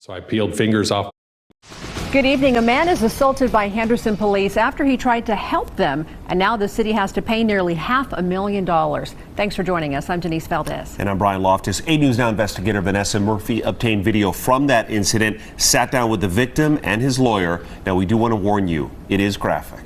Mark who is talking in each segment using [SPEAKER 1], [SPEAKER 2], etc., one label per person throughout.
[SPEAKER 1] So I peeled fingers off.
[SPEAKER 2] Good evening. A man is assaulted by Henderson police after he tried to help them, and now the city has to pay nearly $500,000. Thanks for joining us. I'm Denise Valdez.
[SPEAKER 3] And I'm Brian Loftus. 8 News Now investigator Vanessa Murphy obtained video from that incident, sat down with the victim and his lawyer. Now, we do want to warn you, it is graphic.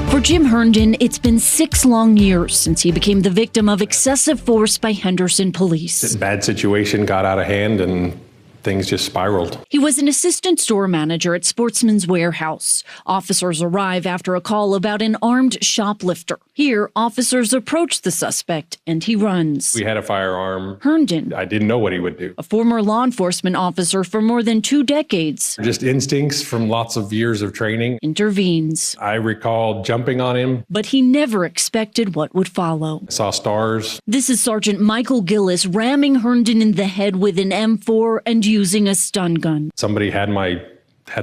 [SPEAKER 4] For Jim Herndon, it's been 6 long years since he became the victim of excessive force by Henderson police.
[SPEAKER 1] Bad situation got out of hand and things just spiraled.
[SPEAKER 4] He was an assistant store manager at Sportsman's Warehouse. Officers arrive after a call about an armed shoplifter. Here, officers approach the suspect and he runs.
[SPEAKER 1] We had a firearm.
[SPEAKER 4] Herndon,
[SPEAKER 1] I didn't know what he would do.
[SPEAKER 4] a former law enforcement officer for more than 2 decades,
[SPEAKER 1] Just instincts from lots of years of training.
[SPEAKER 4] intervenes.
[SPEAKER 1] I recall jumping on him.
[SPEAKER 4] But he never expected what would follow.
[SPEAKER 1] I saw stars.
[SPEAKER 4] This is Sergeant Michael Gillis ramming Herndon in the head with an M4 and using a stun gun.
[SPEAKER 1] Somebody had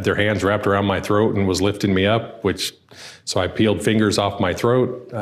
[SPEAKER 1] their hands wrapped around my throat and was lifting me up, so I peeled fingers off my throat.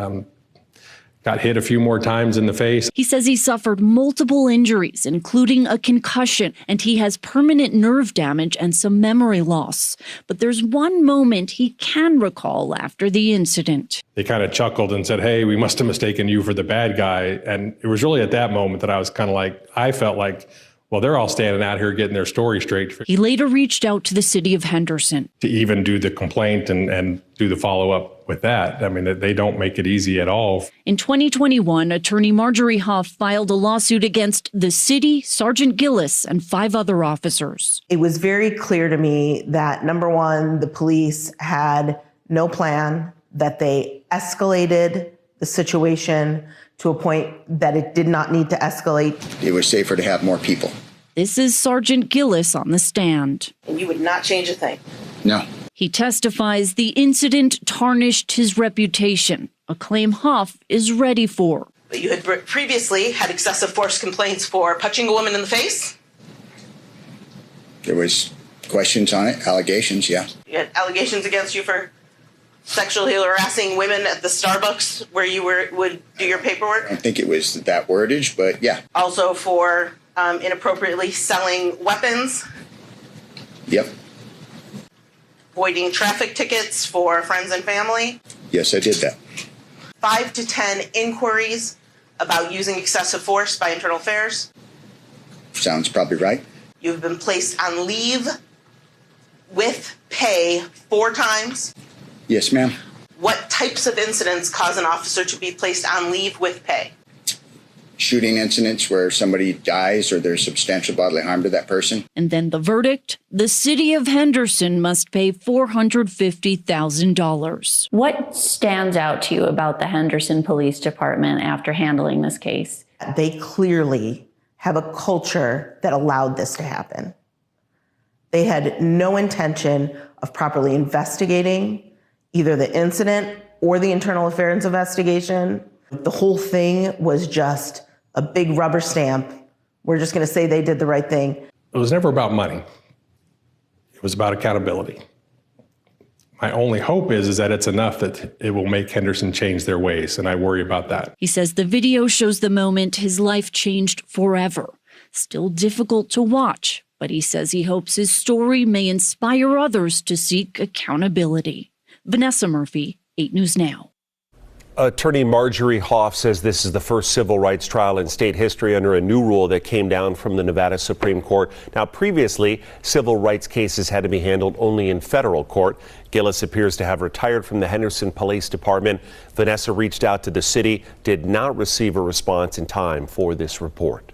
[SPEAKER 1] Got hit a few more times in the face.
[SPEAKER 4] He says he suffered multiple injuries, including a concussion, and he has permanent nerve damage and some memory loss. But there's one moment he can recall after the incident.
[SPEAKER 1] They kind of chuckled and said, "Hey, we must have mistaken you for the bad guy." And it was really at that moment that I was kind of like, I felt like, well, they're all standing out here getting their story straight.
[SPEAKER 4] He later reached out to the city of Henderson
[SPEAKER 1] To even do the complaint and do the follow-up with that. I mean, they don't make it easy at all.
[SPEAKER 4] In 2021, attorney Marjorie Huff filed a lawsuit against the city, Sergeant Gillis, and 5 other officers.
[SPEAKER 5] It was very clear to me that, number one, the police had no plan, that they escalated the situation to a point that it did not need to escalate.
[SPEAKER 6] It was safer to have more people.
[SPEAKER 4] This is Sergeant Gillis on the stand.
[SPEAKER 5] And you would not change a thing.
[SPEAKER 6] No.
[SPEAKER 4] He testifies the incident tarnished his reputation, a claim Huff is ready for.
[SPEAKER 5] But you had previously had excessive force complaints for punching a woman in the face.
[SPEAKER 6] There was questions on it, allegations, yeah.
[SPEAKER 5] You had allegations against you for sexually harassing women at the Starbucks where you would do your paperwork.
[SPEAKER 6] I don't think it was that wordage, but yeah.
[SPEAKER 5] Also for inappropriately selling weapons,
[SPEAKER 6] Yep.
[SPEAKER 5] voiding traffic tickets for friends and family.
[SPEAKER 6] Yes, I did that.
[SPEAKER 5] 5 to 10 inquiries about using excessive force by Internal Affairs.
[SPEAKER 6] Sounds probably right.
[SPEAKER 5] You've been placed on leave with pay 4 times.
[SPEAKER 6] Yes, ma'am.
[SPEAKER 5] What types of incidents cause an officer to be placed on leave with pay?
[SPEAKER 6] Shooting incidents where somebody dies or there's substantial bodily harm to that person.
[SPEAKER 4] And then the verdict, the city of Henderson must pay $450,000.
[SPEAKER 7] What stands out to you about the Henderson Police Department after handling this case?
[SPEAKER 5] They clearly have a culture that allowed this to happen. They had no intention of properly investigating either the incident or the internal affairs investigation. The whole thing was just a big rubber stamp. We're just going to say they did the right thing.
[SPEAKER 1] It was never about money. It was about accountability. My only hope is that it's enough that it will make Henderson change their ways, and I worry about that.
[SPEAKER 4] He says the video shows the moment his life changed forever. Still difficult to watch, but he says he hopes his story may inspire others to seek accountability. Vanessa Murphy, 8 News Now.
[SPEAKER 3] Attorney Marjorie Huff says this is the first civil rights trial in state history under a new rule that came down from the Nevada Supreme Court. Now, previously, civil rights cases had to be handled only in federal court. Gillis appears to have retired from the Henderson Police Department. Vanessa reached out to the city, did not receive a response in time for this report.